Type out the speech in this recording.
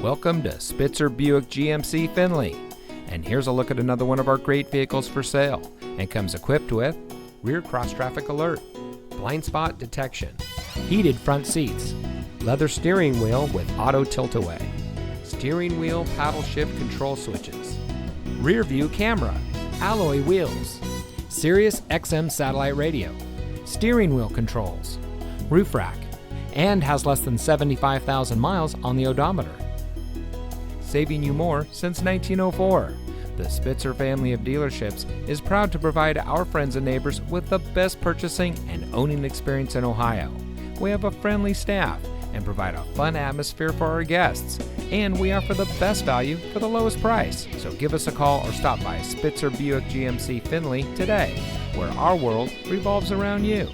Welcome to Spitzer Buick GMC Findlay. And here's a look at another one of our great vehicles for sale, and comes equipped with rear cross traffic alert, blind spot detection, heated front seats, leather steering wheel with auto tilt-away, steering wheel paddle shift control switches, rear view camera, alloy wheels, Sirius XM satellite radio, steering wheel controls, roof rack, and has less than 75,000 miles on the odometer. Saving you more since 1904. The Spitzer family of dealerships is proud to provide our friends and neighbors with the best purchasing and owning experience in Ohio. We have a friendly staff and provide a fun atmosphere for our guests, and we offer the best value for the lowest price. So give us a call or stop by Spitzer Buick GMC Findlay today, where our world revolves around you.